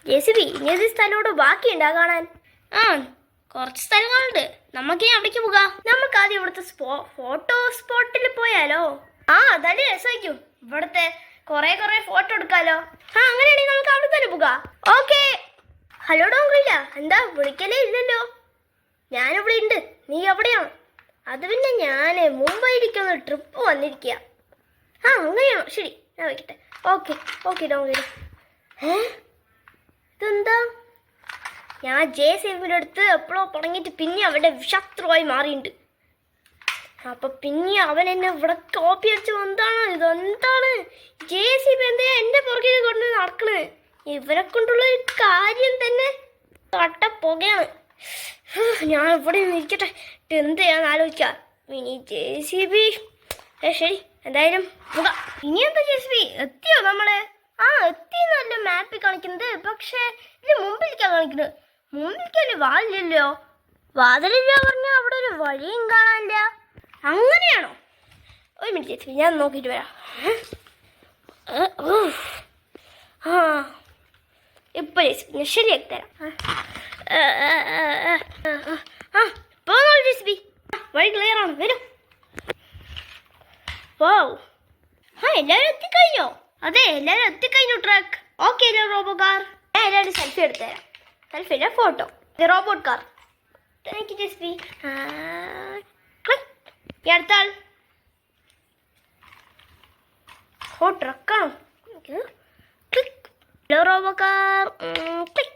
JCB ഇങ്ങനത്തെ സ്ഥലത്തോട് ബാക്കിയുണ്ടാ കാണാൻ? ആ, കുറച്ച് സ്ഥലങ്ങളുണ്ട്. നമുക്കിനി അവിടേക്ക് പോകാം. നമുക്ക് ആദ്യം ഇവിടുത്തെ ഫോട്ടോ സ്പോട്ടിൽ പോയാലോ? ആ, അതല്ലേ രസമായിരിക്കും. ഇവിടുത്തെ കുറെ ഫോട്ടോ എടുക്കാലോ. ആ, അങ്ങനെയാണെങ്കിൽ നമുക്ക് അവിടെ തന്നെ പോകാം. ഓക്കെ. ഹലോ ഡോങ്കരില്ല, എന്താ വിളിക്കലേ ഇല്ലല്ലോ? ഞാനിവിടെ ഉണ്ട്. നീ എവിടെയാണ്? അത് പിന്നെ ഞാൻ മുംബൈയിലേക്കൊന്ന് ട്രിപ്പ് വന്നിരിക്കുക. ആ, അങ്ങനെയാണോ? ശരി, ഞാൻ വയ്ക്കട്ടെ. ഓക്കെ ഡോങ്കരി. ഇതെന്താ? ഞാൻ JCBയുടെ അടുത്ത് എപ്പോഴോ തുടങ്ങിയിട്ട് പിന്നെ അവൻ്റെ ശത്രുവായി മാറിയിട്ടുണ്ട്. അപ്പം പിന്നെ അവൻ എന്നെ ഇവിടെ കോപ്പി അടിച്ച് എന്താണ് ഇതെന്താണ്? JCB എന്തിനാ എൻ്റെ പുറകിൽ കൊണ്ട് നടക്കണേ? ഇവരെ കൊണ്ടുള്ള ഒരു കാര്യം തന്നെ കട്ട പുകയാണ്. ഞാൻ ഇവിടെ ഇരിക്കട്ടെ, എന്ത് ചെയ്യാന്ന് ആലോചിക്കാം. ഇനി JCB ശരി, എന്തായാലും പോകാം. ഇനി എന്താ JCB എത്തിയോ നമ്മള്? ആ, എത്തിന്നല്ല മാപ്പിൽ കാണിക്കുന്നത്. പക്ഷേ ഇത് മുമ്പിലേക്കാണ് കാണിക്കുന്നത്. മുമ്പിലേക്കല്ലേ വാതിലല്ലോ? വാതിലില്ല പറഞ്ഞാൽ അവിടെ ഒരു വഴിയും കാണാനില്ല. അങ്ങനെയാണോ? ഒരു മിനിറ്റ് JCB, ഞാൻ നോക്കിയിട്ട് വരാം. ആ, ഇപ്പൊ JCB ശരിയാക്കി തരാം. പോന്നോളൂ JCB, വഴി ക്ലിയർ ആണ്, വരും. ഓ, ആ, എല്ലാവരും എത്തിക്കഴിഞ്ഞോ? അതെ, എല്ലാവരും എത്തിക്കഴിഞ്ഞു. ട്രക്ക് ഓക്കെ അല്ലേ റോബോ കാർ? ഞാൻ എല്ലാവരും സെൽഫി എടുത്തു തരാം. സെൽഫി അല്ല, photo. Robot car. Thank you JCB. ഈ അടുത്ത ആൾ. ഓ, ട്രക്കാണോ? Click. Hello robo car. Click.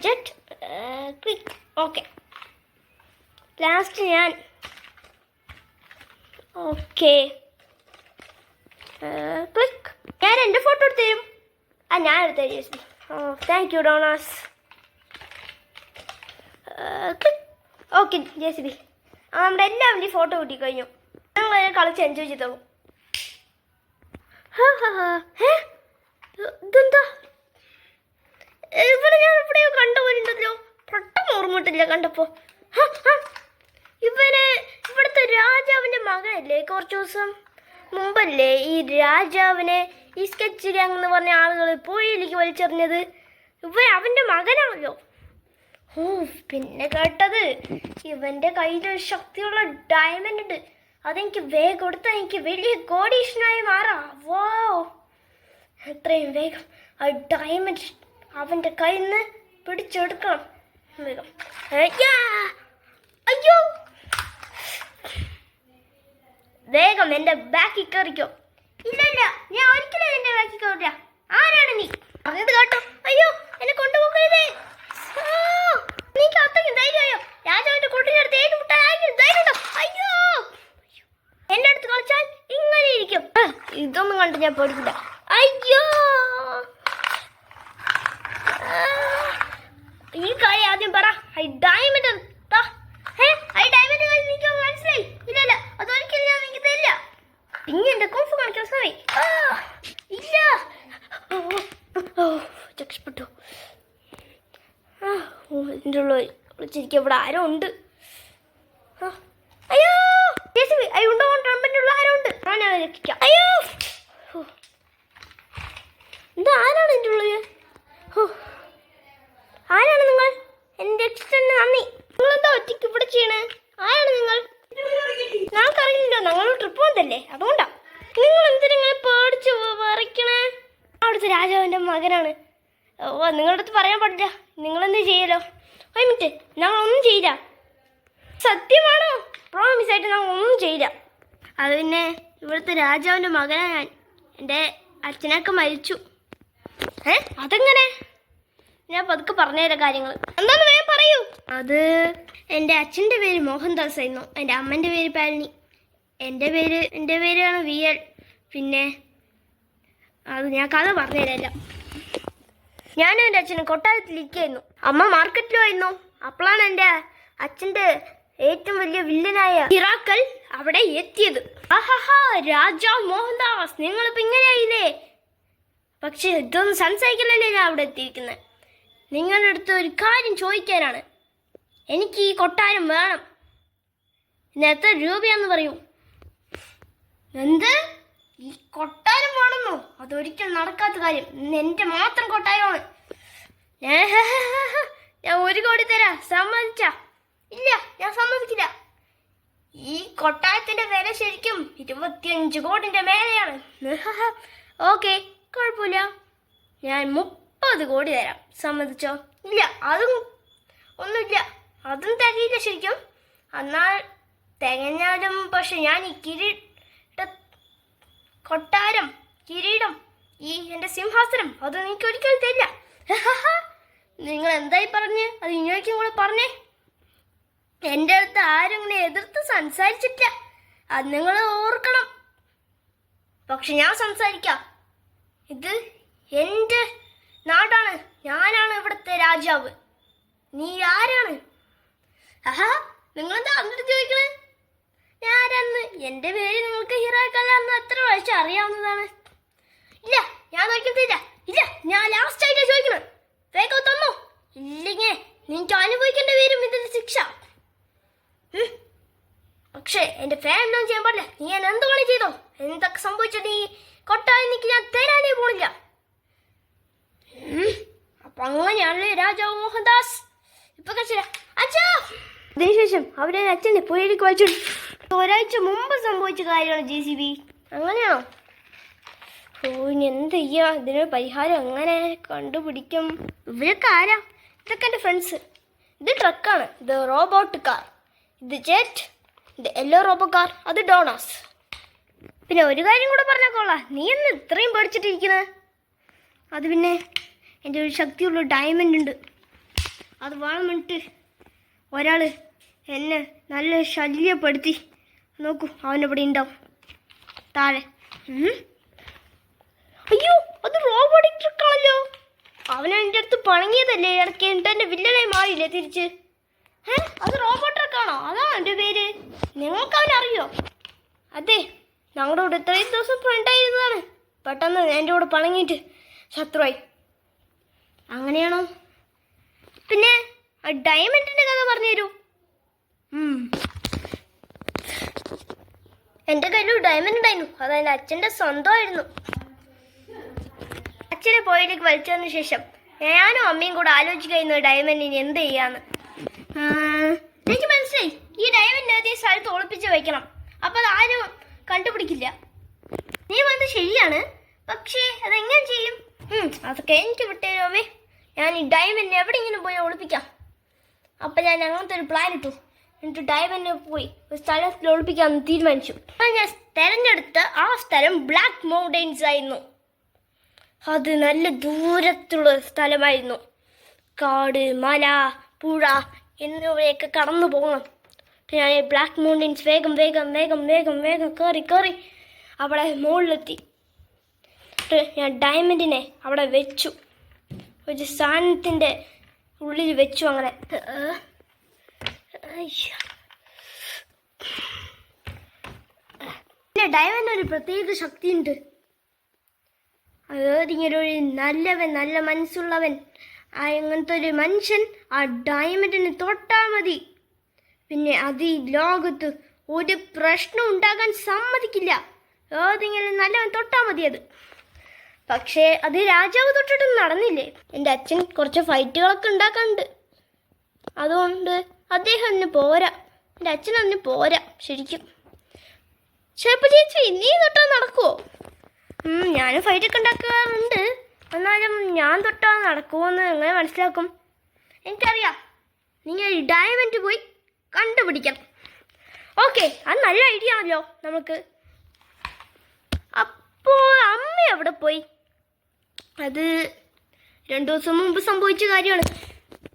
Jet. Click. Okay, last ഞാൻ. Okay, click. ഞാൻ എൻ്റെ ഫോട്ടോ എടുത്ത് തരും. ആ, ഞാൻ എടുത്തേ JCB. ഓ, താങ്ക് യു ഡോണാസ്. ക്ലിക്ക്. ഓക്കെ JCB, ആ, നമ്മുടെ എല്ലാവരുടെയും ഫോട്ടോ കിട്ടി കഴിഞ്ഞു. ഞങ്ങൾ കളിച്ച് എൻജോയ് ചെയ്തോ. ഇതെന്താ? ഇവിടെ ഞാൻ എവിടെയോ കണ്ടുപോയിട്ടുണ്ടല്ലോ. പെട്ടെന്ന് ഓർമ്മട്ടില്ല കണ്ടപ്പോൾ. ഇവിടുത്തെ രാജാവിൻ്റെ മകനല്ലേ? കുറച്ച് ദിവസം മുമ്പല്ലേ ഈ രാജാവിനെ ഈ സ്കെച്ച് ഗ്യാങ് എന്ന് പറഞ്ഞ ആളുകൾ പുഴയിലേക്ക് വലിച്ചെറിഞ്ഞത്? അവൻ്റെ മകനാണല്ലോ. ഓ, പിന്നെ കേട്ടത് ഇവൻ്റെ കയ്യിൽ ഒരു ശക്തിയുള്ള ഡയമണ്ട് ഉണ്ട്. അതെനിക്ക് വേഗം കൊടുത്താൽ എനിക്ക് വലിയ കോടീശ്വരനായി മാറാം. വോ, എത്രയും വേഗം ആ ഡയമണ്ട് അവൻ്റെ കയ്യിൽ നിന്ന് പിടിച്ചെടുക്കണം. വേഗം. അയ്യോ, വേഗം എൻ്റെ ബാക്കിൽ കയറിക്കോ. ഇല്ല, ഞാൻ ഒരിക്കലും എൻ്റെ ബാക്കിൽ കയറില്ല. ആരാണ് നീ? പറഞ്ഞത് കേട്ടോ. അയ്യോ, എന്നെ കൊണ്ടുപോകരുതേ. നീക്ക് അത്രയ്ക്കും ധൈര്യമായോ? രാജാവിൻ്റെ കൂട്ടിനടുത്ത് ഏറ്റുമുട്ടാൻ ധൈര്യമുണ്ടോ? അയ്യോ, എൻ്റെ അടുത്ത് കളിച്ചാൽ ഇങ്ങനെ ഇരിക്കും. ഇതൊന്നും കണ്ട് ഞാൻ പേടിക്കില്ല. അയ്യോ, ഈ കാര്യം ആദ്യം പറ. ഐ ഡയമണ്ട് എനിക്ക് മനസ്സിലായി. ഇല്ല, അതൊരിക്കലും ഞാൻ നിങ്ങൾക്ക് തരില്ല. പിന്നെ എന്റെ കോഫ് കാണിക്കാൻ സോറി. ഇല്ല, രക്ഷപ്പെട്ടു. ഇതിൻ്റെ ഉള്ളിൽ വിളിച്ചിരിക്കുക. ഇവിടെ ആരോ ഉണ്ട്. അയ്യോ JCB, ഉണ്ടോ? ട്രംപിൻ്റെ ഉള്ള ആരോ ഉണ്ട്. ഞാൻ രക്ഷിക്കാം. അയ്യോ, എന്താ? ആരാണ് ഇതിൻ്റെ ഉള്ളിൽ? ആരാണ് നിങ്ങൾ? എന്നെ രക്ഷിച്ചതിന് നന്ദി. നിങ്ങളെന്താ ഒറ്റയ്ക്ക് ഇവിടെ ചെയ്യണേ? ആരാണ് നിങ്ങൾ? ഞങ്ങൾക്കറിയില്ലോ, ഞങ്ങൾ ട്രിപ്പ് പോകുന്നതല്ലേ, അതുകൊണ്ടാ. നിങ്ങൾ എന്തിനിങ്ങനെ പേടിച്ച് പറിക്കണേ? അവിടുത്തെ രാജാവിൻ്റെ മകനാണ്. ഓ, നിങ്ങളുടെ അടുത്ത് പറയാൻ പാടില്ല. നിങ്ങളെന്ത് ചെയ്യലോ? ഒരു മിനിറ്റ്, ഞങ്ങളൊന്നും ചെയ്യില്ല. സത്യമാണോ? പ്രോമിസ് ആയിട്ട് ഞങ്ങൾ ഒന്നും ചെയ്യില്ല. അത് പിന്നെ ഇവിടുത്തെ രാജാവിൻ്റെ മകനാണ് ഞാൻ. എൻ്റെ അച്ഛനൊക്കെ മരിച്ചു. അതെങ്ങനെ? ഞാൻ പതുക്കെ പറഞ്ഞുതരാം കാര്യങ്ങൾ. എന്താന്ന് വേഗം പറയൂ. അത് എൻ്റെ അച്ഛൻ്റെ പേര് മോഹൻദാസ് ആയിരുന്നു. എൻ്റെ അമ്മൻ്റെ പേര് പാലിനി. എൻ്റെ പേരാണ് VL. പിന്നെ അത് ഞാൻ കഥ പറഞ്ഞുതരാം. ഞാനും എൻ്റെ അച്ഛനും കൊട്ടാരത്തിലിരിക്കുകയായിരുന്നു. അമ്മ മാർക്കറ്റിലുമായിരുന്നു. അപ്പോഴാണ് എൻ്റെ അച്ഛൻ്റെ ഏറ്റവും വലിയ വില്ലനായ ഹിറാക്കൽ അവിടെ എത്തിയത്. ആഹാ, രാജാവ് മോഹൻദാസ്, നിങ്ങളിപ്പോൾ ഇങ്ങനെയായില്ലേ? പക്ഷെ ഇതൊന്നും സംസാരിക്കലല്ലേ ഞാൻ അവിടെ എത്തിയിരിക്കുന്നത്. നിങ്ങളുടെ അടുത്ത് ഒരു കാര്യം ചോദിക്കാനാണ്. എനിക്ക് ഈ കൊട്ടാരം വേണം. ഇന്ന് എത്ര രൂപയാന്ന് പറയൂ. എന്ത്? ഈ കൊട്ടാരം വേണമെന്നോ? അതൊരിക്കലും നടക്കാത്ത കാര്യം. ഇന്ന് എൻ്റെ മാത്രം കൊട്ടാരമാണ്. ഞാൻ 1 കോടി തരാം, സമ്മതിച്ച? ഇല്ല, ഞാൻ സമ്മതിക്കില്ല. ഈ കൊട്ടാരത്തിന്റെ വില ശരിക്കും 25 കോടിന്റെ മേലെയാണ്. ഓക്കെ, കുഴപ്പമില്ല, ഞാൻ 30 കോടി തരാം, സമ്മതിച്ചോ? ഇല്ല, അതും ഒന്നുമില്ല, അതും തികയില്ല ശരിക്കും. എന്നാൽ തികഞ്ഞാലും പക്ഷെ ഞാൻ ഈ കൊട്ടാരം, കിരീടം, ഈ എൻ്റെ സിംഹാസനം അത് എനിക്ക് ഒരിക്കലും തരില്ല. നിങ്ങൾ എന്തായി പറഞ്ഞ്? അത് ഇങ്ങോട്ടും കൂടെ പറഞ്ഞേ. എൻ്റെ അടുത്ത് ആരും ഇങ്ങനെ എതിർത്ത് സംസാരിച്ചിട്ടില്ല, അത് നിങ്ങൾ ഓർക്കണം. പക്ഷെ ഞാൻ സംസാരിക്കാം. ഇത് എൻ്റെ നാടാണ്, ഞാനാണ് ഇവിടുത്തെ രാജാവ്. നീ ആരാണ്? നിങ്ങളെന്താ അങ്ങോട്ട് ചോദിക്കണേ? ഞാനാന്ന്. എൻ്റെ പേര് നിങ്ങൾക്ക് ഹിറാക്കല്ലാന്ന് എത്ര പ്രാവശ്യം അറിയാവുന്നതാണ്. ഇല്ല, ഞാൻ നോക്കിയിട്ടില്ല. ഇല്ല, ഞാൻ ലാസ്റ്റ് ആയിട്ടാണ് ചോദിക്കണം. വേഗം തന്നോ, ഇല്ലെങ്കിൽ നിങ്ങൾക്ക് അനുഭവിക്കേണ്ടി വരും ഇതിന്റെ ശിക്ഷ. പക്ഷേ എൻ്റെ ഫാമിലി ഒന്നും ചെയ്യാൻ പാടില്ല. നീ ഞാൻ എന്ത് വേണം ചെയ്തോ, എന്തൊക്കെ സംഭവിച്ചിട്ട് ഈ കൊട്ടാരം എനിക്ക് ഞാൻ തരാനേ പോണില്ല. അപ്പൊ അങ്ങനെയാണല്ലേ രാജാവ് മോഹൻദാസ്. ഇപ്പൊ അച്ഛാ. അതിനുശേഷം അവരെ അച്ഛനെ പുഴയിലേക്ക് വലിച്ചു. ഒരാഴ്ച മുമ്പ് സംഭവിച്ച കാര്യമാണ് JCB. അങ്ങനെയാണോ? ഇനി എന്ത് ചെയ്യാ? ഇതിനൊരു പരിഹാരം എങ്ങനെ കണ്ടുപിടിക്കും? ഇവരൊക്കെ ആരാ? ഇതൊക്കെ എൻ്റെ ഫ്രണ്ട്സ്. ഇത് ട്രക്കാണ്, ഇത് റോബോട്ട് കാർ, ഇത് ജെറ്റ്, ഇത് യെല്ലോ റോബോ കാർ, അത് ഡോണാസ്. പിന്നെ ഒരു കാര്യം കൂടെ പറഞ്ഞാൽ കൊള്ളാം, നീ എന്ന് ഇത്രയും പേടിച്ചിട്ടിരിക്കുന്നത്? അത് പിന്നെ എൻ്റെ ഒരു ശക്തിയുള്ള ഡയമണ്ട് ഉണ്ട്, അത് വേണമെന്നിട്ട് ഒരാൾ എന്നെ നല്ല ശല്യപ്പെടുത്തി. നോക്കൂ, അവനെവിടെ ഉണ്ടാവും, താഴെ. അയ്യോ, അത് റോബോട്ടിക് ട്രക്കാണല്ലോ. അവനെ എൻ്റെ അടുത്ത് പണങ്ങിയതല്ലേ ഇടയ്ക്ക്, എന്നിട്ട് എൻ്റെ വില്ലനായി മാറിയില്ലേ തിരിച്ച്? അത് റോബോട്ട് ട്രക്കാണോ? അതാണോ എൻ്റെ പേര്? നിങ്ങൾക്ക് അവനറിയോ? അതെ, ഞങ്ങളുടെ കൂടെ ഇത്രയും ദിവസം ഫ്രണ്ടായിരുന്നതാണ്, പെട്ടെന്ന് എൻ്റെ കൂടെ പണങ്ങിയിട്ട് ശത്രുവായി. അങ്ങനെയാണോ? പിന്നെ ഡയമണ്ടിൻ്റെ കഥ പറഞ്ഞു തരൂ. എൻ്റെ കയ്യിൽ ഡയമണ്ട് ഉണ്ടായിരുന്നു, അത് എൻ്റെ അച്ഛൻ്റെ സ്വന്തമായിരുന്നു. അച്ഛനെ പോയിലേക്ക് വലിച്ചതിന് ശേഷം ഞാനും അമ്മയും കൂടെ ആലോചിക്കുന്നു ഡയമണ്ടിന് എന്ത് ചെയ്യാന്ന്. എനിക്ക് മനസ്സിലായി, ഈ ഡയമണ്ട് ഏതെങ്കിലും സ്ഥലത്ത് ഒളിപ്പിച്ച് വയ്ക്കണം, അപ്പം അത് ആരും കണ്ടുപിടിക്കില്ല. നീ വന്നത് ശരിയാണ്, പക്ഷേ അതെങ്ങനെ ചെയ്യും? അതൊക്കെ എനിക്ക് വിട്ടേരുമേ. ഞാൻ ഈ ഡയമണ്ട് എവിടെയെങ്കിലും പോയി ഒളിപ്പിക്കാം. അപ്പം ഞാൻ അങ്ങനത്തെ ഒരു പ്ലാൻ ഇട്ടു. എന്നിട്ട് ഡയമണ്ട് പോയി ഒരു സ്ഥലത്തിൽ ഒളിപ്പിക്കാമെന്ന് തീരുമാനിച്ചു. അപ്പം ഞാൻ തിരഞ്ഞെടുത്ത ആ സ്ഥലം ബ്ലാക്ക് മൗണ്ടെയിൻസ് ആയിരുന്നു. അത് നല്ല ദൂരത്തുള്ള സ്ഥലമായിരുന്നു. കാട്, മല, പുഴ എന്നിവയൊക്കെ കടന്നു പോകണം. ഞാൻ ബ്ലാക്ക് മൗണ്ടെയിൻസ് വേഗം വേഗം വേഗം വേഗം വേഗം കയറി അവിടെ മുകളിലെത്തി. ഞാൻ ഡയമണ്ടിനെ അവിടെ വെച്ചു, ഒരു സാധനത്തിൻ്റെ ഉള്ളിൽ വെച്ചു. അങ്ങനെ പിന്നെ ഡയമണ്ട് ഒരു പ്രത്യേക ശക്തിയുണ്ട്. ഇങ്ങനെ ഒരു നല്ല മനസ്സുള്ളവൻ, അങ്ങനത്തെ ഒരു മനുഷ്യൻ ആ ഡയമണ്ടിന് തൊട്ടാൽ മതി, പിന്നെ അത് ഈ ലോകത്ത് ഒരു പ്രശ്നം ഉണ്ടാകാൻ സമ്മതിക്കില്ല. ഏതെങ്കിലും നല്ലവൻ തൊട്ടാൽ മതി അത്. പക്ഷേ അത് രാജാവ് തൊട്ടിട്ടൊന്നും നടന്നില്ലേ. എൻ്റെ അച്ഛൻ കുറച്ച് ഫൈറ്റുകളൊക്കെ ഉണ്ടാക്കാനുണ്ട്, അതുകൊണ്ട് അദ്ദേഹം അതിന് പോരാ. എൻ്റെ അച്ഛൻ അതിന് പോരാ ശരിക്കും. ചിലപ്പോൾ ചേച്ചി നീ തൊട്ടാൽ നടക്കുമോ? ഞാനും ഫൈറ്റൊക്കെ ഉണ്ടാക്കാറുണ്ട്, എന്നാലും ഞാൻ തൊട്ടാൽ നടക്കുമോയെന്ന് എങ്ങനെ മനസ്സിലാക്കും? എനിക്കറിയാം, നിങ്ങൾ ഈ ഡയമണ്ട് പോയി കണ്ടുപിടിക്കണം. ഓക്കെ, അത് നല്ല ഐഡിയ ആണല്ലോ നമുക്ക്. അപ്പോൾ അമ്മ എവിടെ പോയി? അത് 2 ദിവസം മുമ്പ് സംഭവിച്ച കാര്യമാണ്.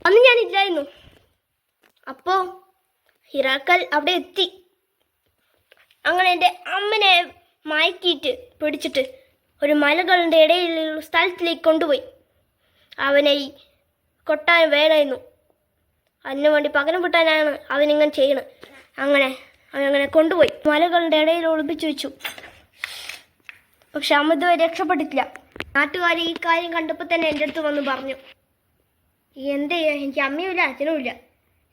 അന്ന് ഞാനില്ലായിരുന്നു. അപ്പോൾ ഹിറാക്കൽ അവിടെ എത്തി. അങ്ങനെ എൻ്റെ അമ്മനെ മയക്കിയിട്ട് പിടിച്ചിട്ട് ഒരു മലകളുടെ ഇടയിലുള്ള സ്ഥലത്തിലേക്ക് കൊണ്ടുപോയി. അവനെ ഈ കൊട്ടാൻ വേണമായിരുന്നു, അതിനു വേണ്ടി പകരം വിട്ടാനാണ് അവനിങ്ങനെ ചെയ്യണത്. അവനങ്ങനെ കൊണ്ടുപോയി മലകളുടെ ഇടയിൽ ഒളിപ്പിച്ചു വെച്ചു. പക്ഷെ അമ്മ ഇതുവരെ രക്ഷപ്പെട്ടിട്ടില്ല. നാട്ടുകാർ ഈ കാര്യം കണ്ടപ്പോൾ തന്നെ എൻ്റെ അടുത്ത് വന്ന് പറഞ്ഞു, എന്ത് ചെയ്യാ, എനിക്ക് അമ്മയുമില്ല അച്ഛനുമില്ല,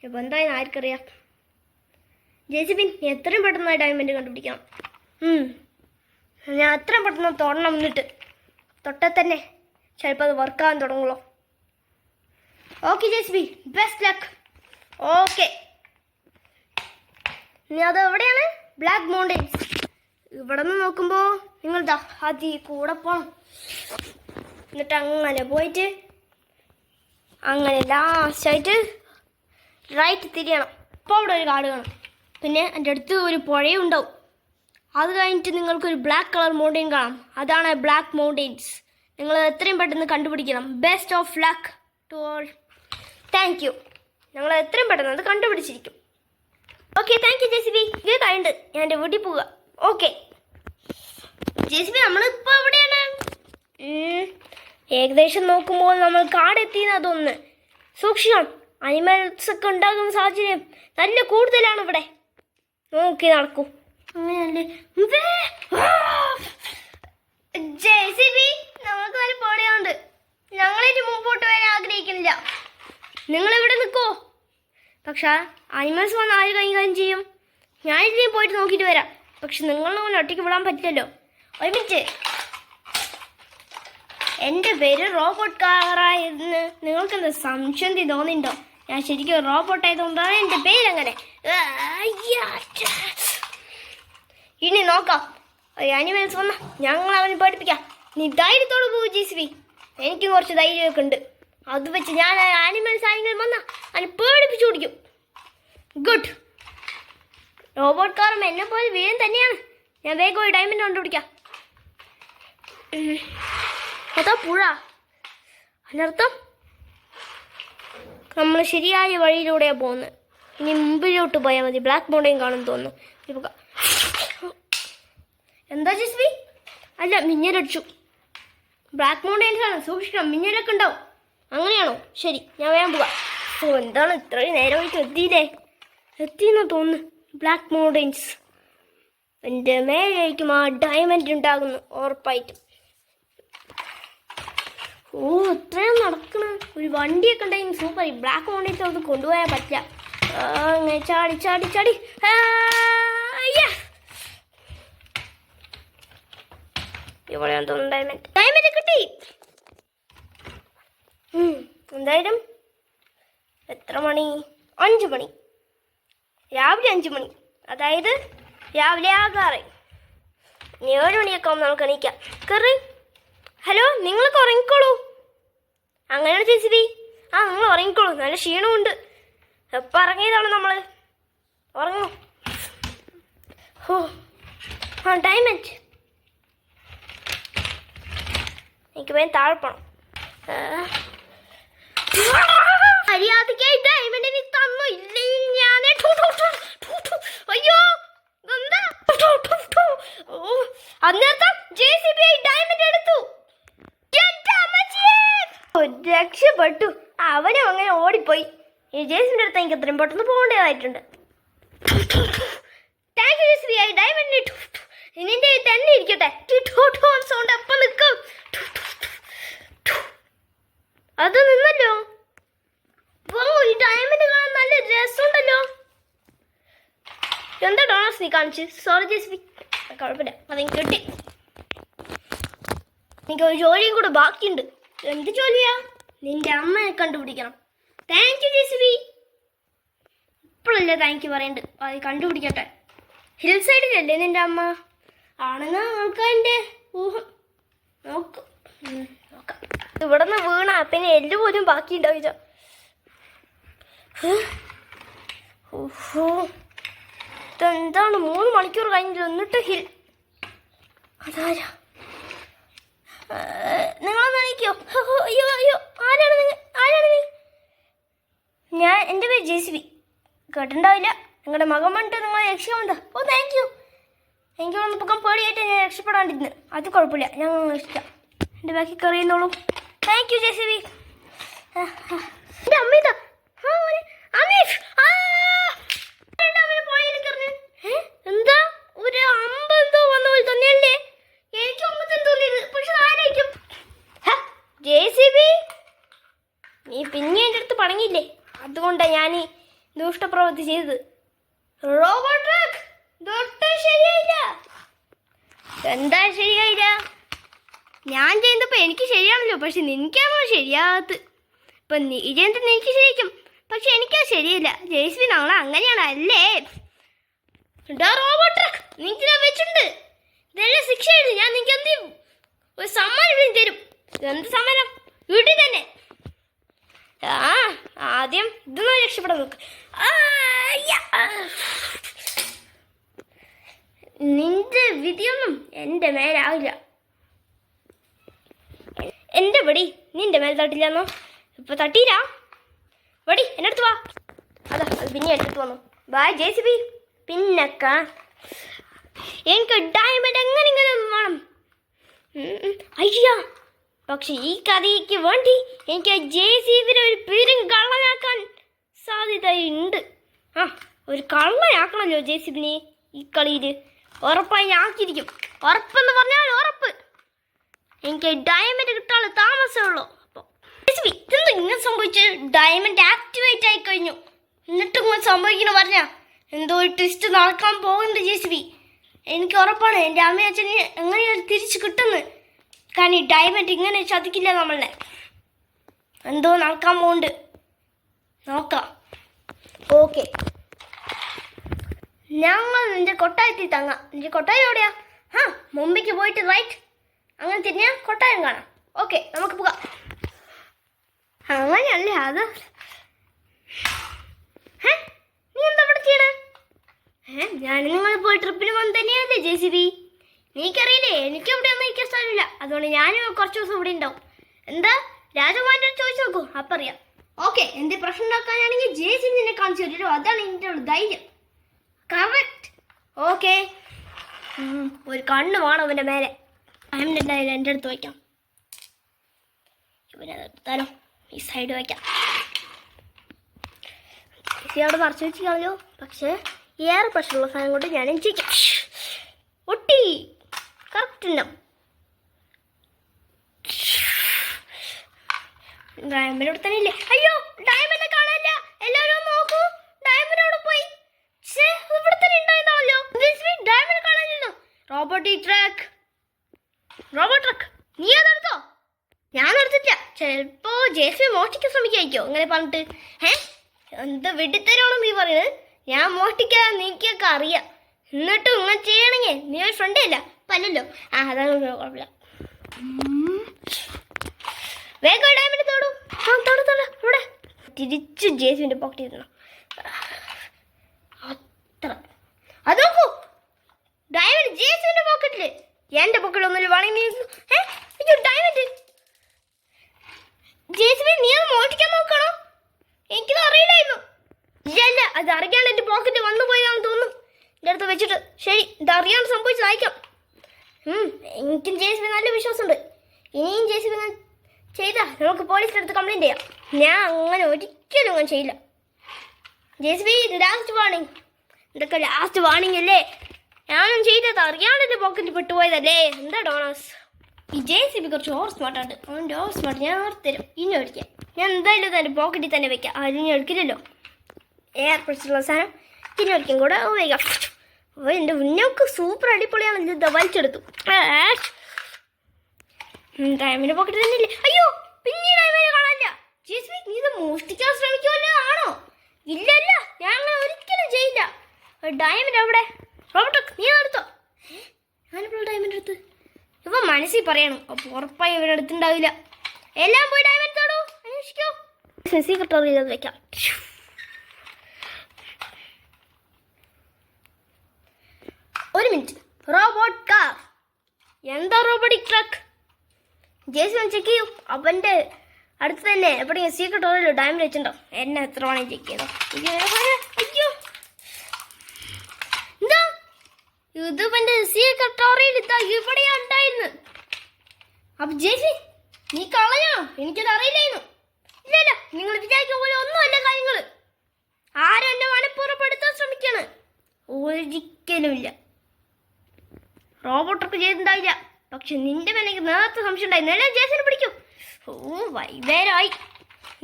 ഇപ്പം എന്തായാലും ആർക്കറിയാം. JCB എത്രയും പെട്ടെന്ന് ഡയമണ്ട് കണ്ടുപിടിക്കണം. ഞാൻ എത്രയും പെട്ടെന്ന് തൊടണം, എന്നിട്ട് തൊട്ടാൽ തന്നെ ചിലപ്പോൾ അത് വർക്കാകാൻ തുടങ്ങുള്ളൂ. Okay JCB, best luck. Okay, ഇനി അത് എവിടെയാണ്? Black mountains. ഇവിടെ നിന്ന് നോക്കുമ്പോൾ നിങ്ങൾ ദാ അതി കൂടെ പോകണം. എന്നിട്ട് അങ്ങനെ പോയിട്ട് അങ്ങനെ ലാസ്റ്റായിട്ട് റൈറ്റ് തിരിയണം. അപ്പോൾ അവിടെ ഒരു കാട് കാണും. പിന്നെ എൻ്റെ അടുത്ത് ഒരു പുഴയും ഉണ്ടാവും. അത് കഴിഞ്ഞിട്ട് നിങ്ങൾക്കൊരു ബ്ലാക്ക് കളർ മൗണ്ടെയിൻ കാണാം. അതാണ് ബ്ലാക്ക് മൗണ്ടെയിൻസ്. നിങ്ങൾ എത്രയും പെട്ടെന്ന് കണ്ടുപിടിക്കണം. Best of luck to all. Thank you. ഞങ്ങൾ എത്രയും പെട്ടെന്ന് അത് കണ്ടുപിടിച്ചിരിക്കും. Okay, thank you JCB. ഇത് കഴിഞ്ഞിട്ട് ഞാൻ എൻ്റെ വീട്ടിൽ പോവുക. ഓക്കെ ജെസിബി, നമ്മളിപ്പോൾ എവിടെയാണ്? ഏകദേശം നോക്കുമ്പോൾ നമ്മൾ കാടെത്തിയെന്ന് തോന്നുന്നു. സൂക്ഷിക്കണം, അനിമൽസ് ഒക്കെ ഉണ്ടാകുന്ന സാഹചര്യം നല്ല കൂടുതലാണ് ഇവിടെ. നോക്കി നടക്കൂ. അങ്ങനെയല്ലേ ജെസിബി, നമുക്ക് നല്ല പേടിയുണ്ട്. ഞങ്ങളിനി മുമ്പോട്ട് വരാൻ ആഗ്രഹിക്കുന്നില്ല. നിങ്ങളിവിടെ നിൽക്കോ. പക്ഷെ അനിമൽസ് വന്ന് ആര് കൈകാര്യം ചെയ്യും? ഞാനിതിനെ പോയിട്ട് നോക്കിയിട്ട് വരാം. പക്ഷെ നിങ്ങളൊന്നും ഒറ്റയ്ക്ക് വിടാൻ പറ്റില്ലല്ലോ. ഒരുമിച്ച്. എൻ്റെ പേര് റോബോട്ട് കാറായെന്ന് നിങ്ങൾക്കെന്താ സംശയം തോന്നിയിട്ടുണ്ടോ? ഞാൻ ശരിക്കും റോബോട്ട് ആയതുകൊണ്ടാണ് എൻ്റെ പേരങ്ങനെ. ഇനി നോക്കാം. അനിമൽസ് വന്ന ഞങ്ങൾ അവനെ പഠിപ്പിക്കാം. നീ ധൈര്യത്തോടെ പോകും ജെസിബി. എനിക്കും കുറച്ച് ധൈര്യമൊക്കെ ഉണ്ട്. അത് വെച്ച് ഞാൻ ആനിമൽസ് ആരെങ്കിലും വന്നാൽ അതിനെ പേടിപ്പിച്ചു കൊടുക്കും. ഗുഡ്. റോബോട്ട് കാറും എന്നെ പോലെ വീരൻ തന്നെയാണ്. ഞാൻ വേഗം ഒരു ഡയമണ്ട് കണ്ടുപിടിക്കാം. അതാ പുഴ. അതിനർത്ഥം നമ്മൾ ശരിയായ വഴിയിലൂടെയാണ് പോകുന്നത്. ഇനി മുമ്പിലോട്ട് പോയാൽ മതി. ബ്ലാക്ക് മൗണ്ടെയിൻ കാണുമെന്ന് തോന്നുന്നു. എന്താ ജെസിബി? അല്ല, മിന്നലടിച്ചു. ബ്ലാക്ക് മൗണ്ടെയിൻസ് ആണ്, സൂക്ഷിക്കണം. മിന്നലൊക്കെ ഉണ്ടാവും. അങ്ങനെയാണോ? ശരി, ഞാൻ വേഗം പോവാം. ഓ, എന്താണ് ഇത്രയും നേരമായിട്ട് എത്തിയില്ലേ? എത്തിയെന്ന് തോന്നുന്നു. Black mountains. എൻ്റെ മേലേക്കും ആ ഡയമണ്ട് ഉണ്ടാകുന്നു ഉറപ്പായിട്ടും. ഓ, ഇത്രയും നടക്കണം. ഒരു വണ്ടിയൊക്കെ ഉണ്ടെങ്കിൽ സൂപ്പർ. ബ്ലാക്ക് മൗണ്ടെയിൻസ് നമുക്ക് കൊണ്ടുപോയാൽ പറ്റില്ല. അങ്ങനെ ചാടി ചാടി ചാടി ഇവിടെയാന്ന് തോന്നുന്നു ഡയമണ്ട്. ഡയമണ്ട് കിട്ടി. എന്തായാലും എത്ര മണി? 5 മണി. രാവിലെ 5 മണി. അതായത് രാവിലെ 6. ഇനി 7 മണിയൊക്കെ ആകുമ്പോൾ നമുക്ക് എണീക്കാം. കയറി. ഹലോ, നിങ്ങളൊക്കെ ഉറങ്ങിക്കോളൂ. അങ്ങനെയാണ് ജെസിബി. നിങ്ങൾ ഉറങ്ങിക്കോളൂ. നല്ല ക്ഷീണമുണ്ട്. എപ്പോൾ ഇറങ്ങിയതാണ് നമ്മൾ. ഉറങ്ങൂ. ഡയമണ്ട്. എനിക്ക് വേഗം താഴെ പോണം. മര്യാദയ്ക്കായി ഡയമണ്ടിന് തന്നു ഇല്ലെങ്കിൽ ഞാൻ അയ്യോ എന്താ അന്നേരത്തെ ജെസിബി ഡയമണ്ട് എടുത്തു. രക്ഷപ്പെട്ടു. അവനും അങ്ങനെ ഓടിപ്പോയി. ഈ ജെസിബിന്റെ അടുത്ത് എനിക്ക് എത്രയും പെട്ടെന്ന് പോകേണ്ടതായിട്ടുണ്ട്. Thank you JCB. ഡയമണ്ട് നിന്റെ തന്നെ ഇരിക്കട്ടെ. സൗണ്ട് അപ്പം നിൽക്കും. അത് നിന്നല്ലോ. ഈ ഡയമണ്ട് കാണാൻ നല്ല രസമുണ്ടല്ലോ. എന്താ ഡോണസ് നീ കാണിച്ച്? Sorry JCB. കുഴപ്പമില്ല, അതെനിക്ക് കിട്ടി. എനിക്ക് ഒരു ജോലിയും കൂടെ ബാക്കിയുണ്ട്. എന്ത് ജോലിയാ? നിന്റെ അമ്മയെ കണ്ടുപിടിക്കണം. Thank you JCB. ഇപ്പോഴല്ലേ താങ്ക് യു പറയണ്ട്. അത് കണ്ടുപിടിക്കട്ടെ. ഹിൽ സൈഡിലല്ലേ നിന്റെ അമ്മ? ആണെന്ന് ആൾക്കാരുടെ ഊഹം. നോക്കാം. ഇവിടെ നിന്ന് വീണ പിന്നെ എല്ല് പോലും ബാക്കിയുണ്ടാവില്ല. ഇതെന്താണ് 3 മണിക്കൂർ കഴിഞ്ഞില്ല. എന്നിട്ട് ഹിൽ. അതാരാ? നിങ്ങളൊന്ന് എണീക്കോ? അയ്യോ അയ്യോ, ആരാണ് നീ? ഞാൻ എൻ്റെ പേര് ജെസിബി. കേട്ടിട്ടുണ്ടാവില്ല. നിങ്ങളുടെ മകൻ വന്നിട്ട് നിങ്ങളെ രക്ഷിക്കാമെന്താ? ഓ, താങ്ക് യു. എനിക്ക് വന്ന് പൊക്കം പേടിയായിട്ട് ഞാൻ രക്ഷപ്പെടാണ്ടിരുന്നു. അത് കുഴപ്പമില്ല, ഞാൻ രക്ഷിക്കാം. എൻ്റെ ബാക്കി കറിയുന്നോളൂ. Thank you JCB. എൻ്റെ അമ്മ ഇതാ. എന്താ ഒരു അമ്പെന്തോ വന്ന പോലെ തന്നെയല്ലേ? എനിക്ക് അമ്പത്തെന്തോ തോന്നിയത്. പക്ഷെ ആരായിരിക്കും? ജെസിബി, നീ പിന്നെ എൻ്റെ അടുത്ത് പണങ്ങിയില്ലേ? അതുകൊണ്ടാണ് ഞാൻ ഈ ദുഷ്ടപ്രവൃത്തി ചെയ്തത്. റോബോട്ട് ട്രക്ക് തൊട്ട് ശരിയായില്ല. എന്താ ശരിയായില്ല? ഞാൻ ചെയ്യുന്നപ്പോൾ എനിക്ക് ശരിയാണല്ലോ, പക്ഷെ നിനക്കാണോ ശരിയാകത്ത്? ഇപ്പം നീജന്ത് എനിക്ക് ശരിക്കും, പക്ഷെ എനിക്കത് ശരിയില്ല. JCB നാളെ അങ്ങനെയാണ് അല്ലേ? റോബോട്ട് ട്രക്ക് നിങ്ങൾക്ക് ഞാൻ വെച്ചിട്ടുണ്ട്. ഇതെല്ലാം ശിക്ഷ എഴുതി ഞാൻ നിങ്ങൾക്ക് എന്ത് ഒരു സമ്മാനം ഇവിടെ തരും. എന്ത് സമ്മാനം? വീട്ടിൽ തന്നെ. ആദ്യം ഇതൊന്നും രക്ഷപ്പെടാൻ നോക്ക്. നിന്റെ വിധിയൊന്നും എൻ്റെ മേലാവില്ല. എൻ്റെ വടി നിന്റെ മേൽ തട്ടില്ലെന്നോ? ഇപ്പൊ തട്ടിയില്ല. വടി എൻ്റെ അടുത്ത് വാ. അതാ അത് പിന്നെ എടുത്തിട്ട് വന്നു. Bye JCB. പിന്നക്കാ എനിക്ക് ഡയമണ്ട് എങ്ങനെ വേണം. അയ്യോ, പക്ഷെ ഈ കഥയ്ക്ക് വേണ്ടി എനിക്ക് JCB ഒരു പേരും കള്ളനാക്കാൻ സാധ്യതയുണ്ട്. ഒരു കള്ളനാക്കണല്ലോ JCB ഈ കളിയിൽ. ഉറപ്പായി ഞാൻ ആക്കിയിരിക്കും. ഉറപ്പെന്ന് പറഞ്ഞാൽ ഉറപ്പ്. എനിക്ക് ഡയമണ്ട് കിട്ടാനുള്ള താമസമുള്ളൂ. അപ്പോൾ JCB ഇതെന്താ ഇങ്ങനെ സംഭവിച്ച്? ഡയമണ്ട് ആക്ടിവേറ്റ് ആയി കഴിഞ്ഞു. എന്നിട്ടും ഇങ്ങനെ സംഭവിക്കണം പറഞ്ഞാൽ എന്തോ ഒരു ട്വിസ്റ്റ് നടക്കാൻ പോകുന്നുണ്ട് JCB. എനിക്ക് ഉറപ്പാണ് എൻ്റെ അമ്മയും അച്ഛനെ എങ്ങനെയാണ് തിരിച്ച് കിട്ടുന്നത്. കാരണം ഈ ഡയമണ്ട് ഇങ്ങനെ ചതിക്കില്ല നമ്മളെ. എന്തോ നടക്കാൻ പോകുന്നുണ്ട്. നോക്കാം. ഓക്കെ, ഞങ്ങൾ നിന്റെ കൊട്ടായത്തിൽ തങ്ങാം. നിന്റെ കൊട്ടായം എവിടെയാ? മുംബൈക്ക് പോയിട്ട് റൈറ്റ് അങ്ങനെ തിരിഞ്ഞാൽ കൊട്ടായം കാണാം. ഓക്കെ, നമുക്ക് പോകാം. അങ്ങനെയല്ലേ അത്? നീ എന്താ ഇവിടെ ചെയ്യണേ? ഞാൻ നിങ്ങൾ പോയി ട്രിപ്പിന് വന്ന് തന്നെയല്ലേ JCB? എനിക്കറിയില്ലേ, എനിക്ക് ഇവിടെ ഒന്നും ഇരിക്കാൻ സ്ഥലമില്ല. അതുകൊണ്ട് ഞാനും കുറച്ച് ദിവസം ഇവിടെ ഉണ്ടാവും. എന്താ രാജകുമാരൻ്റെ അടുത്ത് ചോദിച്ചു നോക്കൂ, അപ്പം അറിയാം. ഓക്കെ, എന്ത് പ്രശ്നം ഉണ്ടാക്കാനാണെങ്കിൽ JCB നിന്നെ കാണിച്ചു തരുമല്ലോ. അതാണ് എൻ്റെ ധൈര്യം. കറക്റ്റ്. ഓക്കെ, ഒരു കണ്ണ് വേണം അവൻ്റെ മേലെ. എന്തായാലും എൻ്റെ അടുത്ത് വയ്ക്കാം. ഇവനെടുത്താലോ ഈ സൈഡ് വയ്ക്കാം. അവിടെ മറച്ചു വെച്ച് കളയോ. പക്ഷേ ഏറെ പ്രശ്നമുള്ള സാധനം കൊണ്ട് ഞാൻ ചെയ്യിക്കാം. ഒട്ടി കറക്റ്റ് ഉണ്ടാവും. ഡയമണ്ട് ഇവിടെ തന്നെ ഇല്ലേ? അയ്യോ, ഡയമണ്ട് കാണാനില്ല. എല്ലാവരും നോക്കൂ, ഡയമണ്ട് അവിടെ പോയി. ഇവിടെ തന്നെ ഉണ്ടായിരുന്നല്ലോ. ഡയമണ്ട് കാണാനില്ലോ. റോബോട്ട് ട്രക്ക് നീ അതെടുത്തോ? ഞാൻ എടുത്തില്ല. ചിലപ്പോ JCB മോഷ്ടിക്കാൻ ശ്രമിക്കായിരിക്കോ അങ്ങനെ പറഞ്ഞിട്ട്. എന്താ വെട്ടിത്തരാണോ നീ പറയുന്നത്? ഞാൻ മോഷ്ടിക്കാൻ എനിക്കൊക്കെ അറിയാം. എന്നിട്ടും ഇങ്ങനെ ചെയ്യണമെങ്കിൽ നീ ഒരു ഫ്രണ്ടേ അല്ല പല്ലല്ലോ. അതാണ് കുഴപ്പമില്ല. വേഗം ഡയമണ്ട് തോടൂ. ഇവിടെ തിരിച്ച് JCBന്റെ പോക്കറ്റിൽ ഇരുന്നോ. അത്ര അത് നോക്കൂ, ഡയമണ്ട് JCBന്റെ പോക്കറ്റില്. എൻ്റെ പോക്കറ്റിൽ ഒന്നുമില്ല. വേണമെങ്കിൽ ഡയമണ്ട് JCB നീ അത് മോഷ്ടിക്കാൻ നോക്കണോ? എനിക്കത് അറിയില്ലായിരുന്നു. ഇല്ല, അത് അറിയാണ്ട് എൻ്റെ പോക്കറ്റ് വന്നു പോയതാണെന്ന് തോന്നുന്നു. എൻ്റെ അടുത്ത് വെച്ചിട്ട്. ശരി, ഇത് അറിയാണ്ട് സംഭവിച്ചതായിരിക്കാം. എനിക്കും JCB നല്ല വിശ്വാസമുണ്ട്. ഇനിയും JCB ചെയ്താൽ നമുക്ക് പോലീസിൻ്റെ അടുത്ത് കംപ്ലൈൻറ്റ് ചെയ്യാം. ഞാൻ അങ്ങനെ ഒരിക്കലും അങ്ങനെ ചെയ്യില്ല. JCB last warning. ഇതൊക്കെ ലാസ്റ്റ് വാണിംഗ് അല്ലേ? ഞാനും ചെയ്തത് അറിയാണ്ട് എൻ്റെ പോക്കറ്റിൽ പെട്ടുപോയതല്ലേ. എന്താ ഡോണസ്? ഈ JCB കുറച്ച് ഓവർ സ്മാർട്ടാണ്. അവൻ്റെ ഓവർ സ്മാർട്ട് ഞാൻ ഓർത്തരും. ഇനി ഒഴിക്കാം. ഞാൻ എന്തായാലും എൻ്റെ പോക്കറ്റിൽ തന്നെ വയ്ക്കാം. അതിന് എടുക്കില്ലല്ലോ. എയർ പ്രശ്നമുള്ള സാധനം ഇനി ഒരിക്കും കൂടെ ഉപയോഗിക്കാം. എൻ്റെ ഉന്നൊക്കെ സൂപ്പർ അടിപൊളിയാണ്. ഇത് വലിച്ചെടുത്തു. ഡയമണ്ട് പോക്കറ്റിൽ തന്നെ ഇല്ലേ? അയ്യോ, പിന്നെ ഡയമണ്ട് കാണാനില്ല. JCB നീ ഇത് മോഷ്ടിക്കാൻ ശ്രമിക്കുമല്ലോ ആണോ? ഇല്ല, ഞാൻ ഒരിക്കലും ചെയ്യില്ല. ഡയമണ്ട് അവിടെ. റോബോട്ട് നീ എടുത്തോ. ഞാനിപ്പോൾ ഡയമണ്ട് എടുത്ത് ഇവ മനസ്സിൽ പറയണം. അപ്പോൾ ഉറപ്പായി ഇവരെടുത്തുണ്ടാവില്ല. എല്ലാം പോയി ഡയമണ്ട് തോടൂ. അന്വേഷിക്കോ. സീക്രട്ട് ചെയ്ത് വെക്കാം. ഒരു മിനിറ്റ്. Robot car. എന്താ റോബോട്ടിക് ട്രക്ക്? JCB ചെക്ക് ചെയ്യൂ. അവൻ്റെ അടുത്ത് തന്നെ എവിടെയും സീക്രട്ട് ഓരോ ഡയമണ്ട് വെച്ചിട്ടുണ്ടോ? എന്നെ എത്ര വേണമെങ്കിൽ ചെക്ക് ചെയ്തോ. അയ്യോ, എന്താ ഇത്? എൻ്റെ സീക്രട്ട് ഓറയിൽ ഇതാ ഇവിടെയാ ഉണ്ടായിരുന്നു. അപ്പൊ JCB നീ കളഞ്ഞോ? എനിക്കത് അറിയില്ലായിരുന്നു. ഇല്ലല്ല, നിങ്ങൾ വിചാരിക്കുന്ന പോലെ ഒന്നുമല്ല കാര്യങ്ങൾ. ആരും എന്നെ മനഃപൂർവ്വപ്പെടുത്താൻ ശ്രമിക്കാണ്. ഒരിക്കലുമില്ല. റോബോട്ടൊക്കെ ചെയ്തിട്ടുണ്ടാവില്ല. പക്ഷെ നിന്റെ മേലെ എനിക്ക് നേരത്തെ സംശയം ഉണ്ടായി. നേരെ JCB പിടിക്കും. വൈകുന്നേരമായി.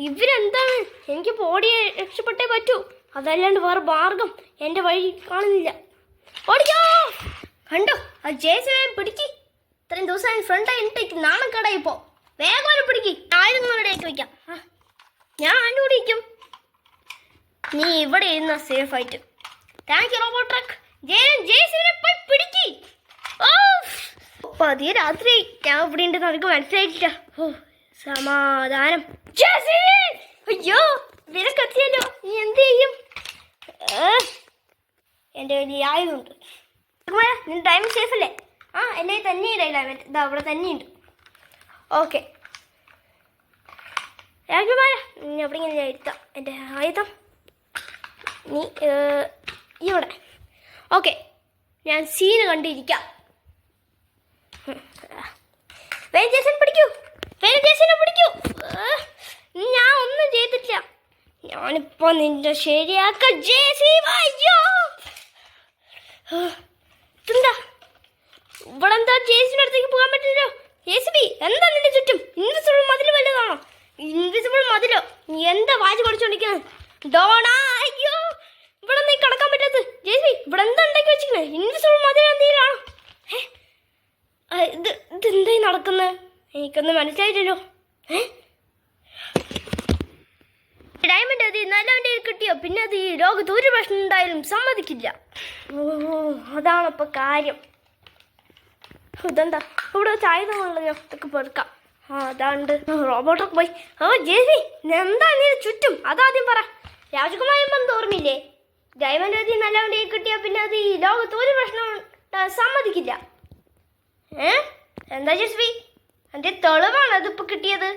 ഇവരെന്താണ്? എനിക്ക് ഓടിയെ രക്ഷപ്പെട്ടേ പറ്റൂ. അതല്ലാണ്ട് വേറെ മാർഗം എൻ്റെ വഴി കാണുന്നില്ല. ഓടിക്കോ. കണ്ടോ, ആ JCB പിടിക്ക്. ഇത്രയും ദിവസം ഫ്രണ്ടായി ഇട്ടേക്ക് നാണം കടായിപ്പോ. വേഗം പിടിക്ക്. ആയുധങ്ങളുടെയൊക്കെ വയ്ക്കാം. ഞാൻ കണ്ടുപിടിക്കും. നീ ഇവിടെ ഇരുന്ന സേഫ് ആയിട്ട്. Thank you robot truck. ജെസിബിനെ പോയി പിടിക്ക്. പതിയെ രാത്രി ഞാൻ ഇവിടെ ഉണ്ട്, നമുക്ക് മനസ്സിലായിട്ടില്ല. ഓ സമാധാനം. അയ്യോ വിലക്കെത്തിയല്ലോ, നീ എന്ത് ചെയ്യും? എൻ്റെ വലിയ ആയതുണ്ട്. നിന്റെ ടൈം സേഫ് അല്ലേ? ആ എൻ്റെ തന്നെയുണ്ട് ഡയമണ്ട്, ഇതാ അവിടെ തന്നെയുണ്ട്. ഓക്കെ രാജകുമാര, നീ എവിടെ ഇങ്ങനെ എടുത്താം എൻ്റെ ആയുധം. നീ ഇവിടെ. ഓക്കെ ഞാൻ സീന് കണ്ടിരിക്കാം. പിടിക്കൂ, പിടിക്കൂ. ഞാൻ ഒന്നും ചെയ്തിട്ടില്ല. ഞാനിപ്പോ നിന്റെ ശരിയാക്കാം. എന്താ ഇവിടെ എന്താ? ജെസിബിന്റെ അടുത്തേക്ക് പോകാൻ പറ്റില്ലല്ലോ. ജെസിബി എന്താ നിന്റെ ചുറ്റും? ഇൻവിസിബിൾ മതിൽ വല്ലതാണോ? ഇൻവിസിബിൾ മതിലോ? നീ എന്താ വാച്ച് പഠിച്ചോണ്ടിരിക്കുന്നത്? ഡോണാ, അയ്യോ ഇവിടെ നീ കടക്കാൻ പറ്റാത്ത. ജെസിബി ഇവിടെ എന്താ ഉണ്ടാക്കി വെച്ചിരിക്കുന്നത്? ഇൻവിസിബിൾ മതിൽ എന്തെങ്കിലാണോ? ഇതെന്തായി നടക്കുന്നത്? എനിക്കൊന്നും മനസ്സിലായില്ലല്ലോ. ഡയമണ്ട് അത് നല്ലവൻ്റെ കിട്ടിയോ പിന്നെ അത് ഈ ലോകത്ത് ഒരു പ്രശ്നം ഉണ്ടായാലും സമ്മതിക്കില്ല. ഓ അതാണപ്പോൾ കാര്യം. ഇതെന്താ ഇവിടെ ചായതമുള്ളതോ? ഇതൊക്കെ പെറുക്കാം. അതാണ്ട് റോബോട്ടൊക്കെ പോയി. ജെസിബി എന്താ നീ ചുറ്റും? അതാദ്യം പറ. രാജകുമാരൻ വന്ന് ഓർമ്മയില്ലേ? ഡയമണ്ട് അത് നല്ലവൻ്റെ കിട്ടിയോ പിന്നെ അത് ഈ ലോകത്ത് ഒരു പ്രശ്നം സമ്മതിക്കില്ല. എന്താ ജെസിബി എൻ്റെ തെളിവാണ് അതിപ്പോൾ കിട്ടിയത്?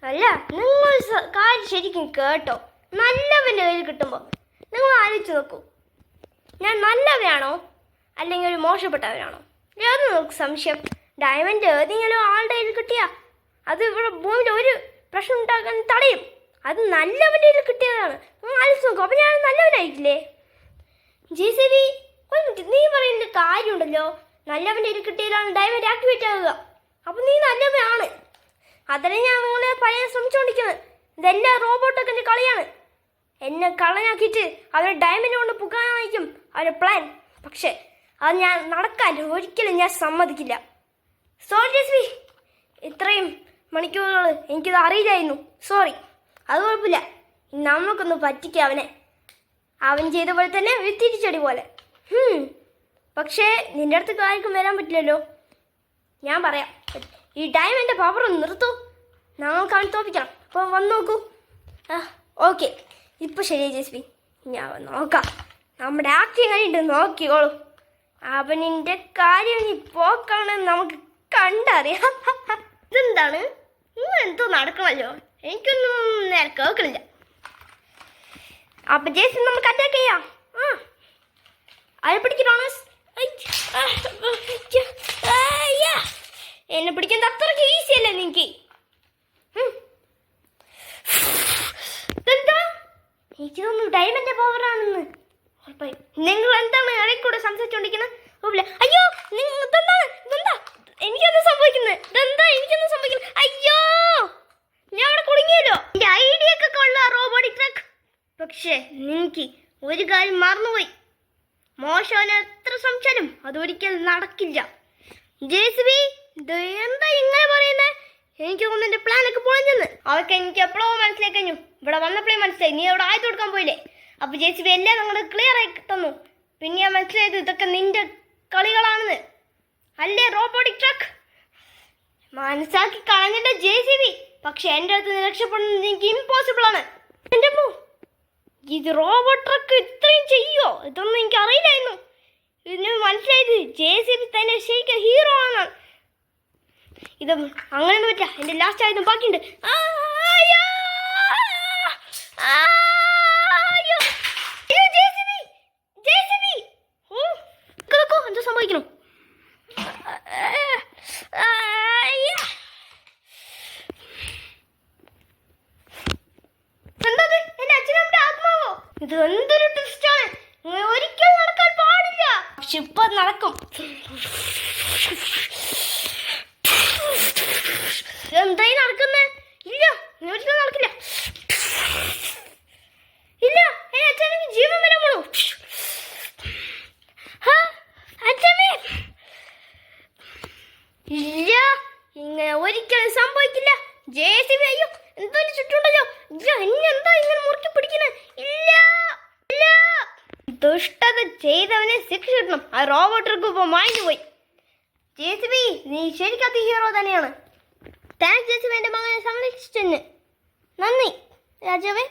അല്ല, നിങ്ങൾ കാര്യം ശരിക്കും കേട്ടോ. നല്ലവൻ്റെ കയ്യിൽ കിട്ടുമ്പോൾ നിങ്ങൾ ആലോചിച്ച് നോക്കൂ, ഞാൻ നല്ലവനാണോ അല്ലെങ്കിൽ ഒരു മോശപ്പെട്ടവനാണോ? ഏത് നോക്ക് സംശയം. ഡയമണ്ട് ഏതെങ്കിലും ആളുടെ കയ്യിൽ കിട്ടിയാ അത് ഇവിടെ ഭൂമിയിൽ ഒരു പ്രശ്നം ഉണ്ടാക്കാൻ തടയും. അത് നല്ലവൻ്റെ കയ്യിൽ കിട്ടിയതാണ്. നിങ്ങൾ ആലോചിച്ച് നോക്കൂ, അപ്പം ഞാൻ നല്ലവനായിരിക്കില്ലേ? ജെസിബി ഒരു മിനിറ്റ്, നീ പറയുന്ന കാര്യമുണ്ടല്ലോ. നല്ലവൻ്റെ കയ്യിൽ കിട്ടിയതാണ് ഡയമണ്ട് ആക്ടിവേറ്റ് ആവുക. അപ്പം നീ നല്ലവനാണ്. അതല്ലേ ഞാൻ നിങ്ങളെ പറയാൻ ശ്രമിച്ചുകൊണ്ടിരിക്കുന്നത്. ഇതെല്ലാം റോബോട്ടൊക്കെ എൻ്റെ കളിയാണ്. എന്നെ കളഞ്ഞാക്കിയിട്ട് അവരെ ഡയമണ്ട് കൊണ്ട് പുകാനായിരിക്കും അവരുടെ പ്ലാൻ. പക്ഷേ അത് ഞാൻ നടക്കാൻ ഒരിക്കലും ഞാൻ സമ്മതിക്കില്ല. സോറി ജെസിബി, ഇത്രയും മണിക്കൂറുകൾ എനിക്കിത് അറിയില്ലായിരുന്നു. സോറി. അത് കുഴപ്പമില്ല, നമുക്കൊന്ന് പറ്റിക്കാം അവനെ. അവൻ ചെയ്ത പോലെ തന്നെ ഒരു തിരിച്ചടി പോലെ. പക്ഷേ നിൻ്റെ അടുത്ത് ആർക്കും വരാൻ പറ്റില്ലല്ലോ. ഞാൻ പറയാം, ഈ ഡയമണ്ട് പവർ ഒന്ന് നിർത്തൂ. ഞങ്ങൾക്ക് അവൻ തോപ്പിക്കണം. അപ്പോൾ വന്ന് നോക്കൂ. ഓക്കെ ഇപ്പോൾ ശരിയായി ജെസിബി, ഞാൻ നോക്കാം. നമ്മുടെ ആക്ടിങ് കഴിഞ്ഞിട്ട് നോക്കിക്കോളൂ. അവനിൻ്റെ കാര്യം നീ പോക്കാണെന്ന് നമുക്ക് കണ്ടറിയാം. ഇതെന്താണ് എന്തോ നടക്കണമല്ലോ, എനിക്കൊന്നും നേരെ കേൾക്കണില്ല. അപ്പം ജെസിബി നമുക്ക് അറ്റാക്ക് ചെയ്യാം. അത് പിടിക്കണോ? എന്നെ പിടിക്കുന്നത് അത്രയ്ക്ക് ഈസി അല്ലേ നിനക്ക്? എന്താ എനിക്ക് തോന്നുന്നു ഡയമണ്ട് പവറാണെന്ന്. നിങ്ങൾ എന്താണ് ഇടയ്ക്കൂടെ സംസാരിച്ചോണ്ടിരിക്കുന്നത്? അയ്യോ ഇതെന്താ എനിക്കൊന്നും സംഭവിക്കുന്നത്? ഇതെന്താ എനിക്കൊന്നും സംഭവിക്കുന്നത്? അയ്യോ ഞാൻ അവിടെ കുടുങ്ങിയല്ലോ. എന്റെ ഐഡിയ ഒക്കെ കൊള്ളാം റോബോട്ടിക് ട്രക്ക്. പക്ഷേ നിനക്ക് ഒരു കാര്യം മറന്നുപോയി. മോശം എത്ര ശ്രമിച്ചാലും അതൊരിക്കലും നടക്കില്ല. ജെസിബി എന്താ ഇങ്ങനെ പറയുന്നത്? എനിക്ക് തോന്നുന്നു എന്റെ പ്ലാനൊക്കെ പൊളിഞ്ഞെന്ന്. അതൊക്കെ എനിക്ക് എപ്പോഴോ മനസ്സിലാക്കി കഴിഞ്ഞു. ഇവിടെ വന്നപ്പോഴേ മനസ്സിലായി. നീ അവിടെ ആയത് കൊടുക്കാൻ പോയില്ലേ? അപ്പൊ ജെസിബി എല്ലാം നിങ്ങൾ ക്ലിയർ ആയി തന്നു. പിന്നെ ഞാൻ മനസ്സിലായത് ഇതൊക്കെ നിന്റെ കളികളാണെന്ന്. അല്ലേ റോബോട്ടിക് ട്രക്ക്? മനസ്സാക്കി കളഞ്ഞിട്ട് ജെസിബി. പക്ഷെ എൻ്റെ അടുത്ത് രക്ഷപ്പെടുന്നത് എനിക്ക് ഇമ്പോസിബിൾ ആണ്. എൻ്റെ ഇത് റോബോട്ട് ട്രക്ക് ഇത്രയും ചെയ്യോ? ഇതൊന്നും എനിക്ക് അറിയില്ലായിരുന്നു. ഇതിന് മനസ്സിലായത് ജെസിബി തന്നെ ശരിക്കും ഹീറോ ആണ്. ഇത് അങ്ങനെയൊന്നും പറ്റില്ല. എൻ്റെ ലാസ്റ്റ് ആയതും ബാക്കിയുണ്ട്. എന്താ സംഭവിക്കണം? എന്തത്? എൻ്റെ അച്ഛനമ്മയുടെ ആത്മാവോ? ഇത് എന്തൊരു ട്വിസ്റ്റാണ്. ഒരിക്കലും നടക്കാൻ പാടില്ല. പക്ഷെ ഇപ്പൊ നടക്കും. എന്തായി നടക്കുന്നേ? ഇല്ല, ഒരിക്കലും നടക്കില്ല. ഇല്ല, അച്ഛനെനിക്ക് ജീവൻ വരാൻ പോണു. അച്ഛനെ ഇല്ല, ഇങ്ങനെ ഒരിക്കലും സംഭവിക്കില്ല. ജെസിബി അയ്യോ എന്തായാലും ചുറ്റുണ്ടല്ലോ. എന്നെ എന്താ ഇങ്ങനെ മുറുക്കി പിടിക്കണേ? ഇല്ല ഇല്ല, ദുഷ്ടത ചെയ്തവനെ ശിക്ഷ കിട്ടണം. ആ റോബോട്ടർക്ക് ഇപ്പൊ മാഞ്ഞു പോയി. ജെസിബി, നീ ശരിക്കത് ഹീറോ തന്നെയാണ്. താങ്ക്സ് ജെസിബി, എന്റെ മകനെ സംരക്ഷിച്ചെന്ന്. നന്ദി രാജാവേ.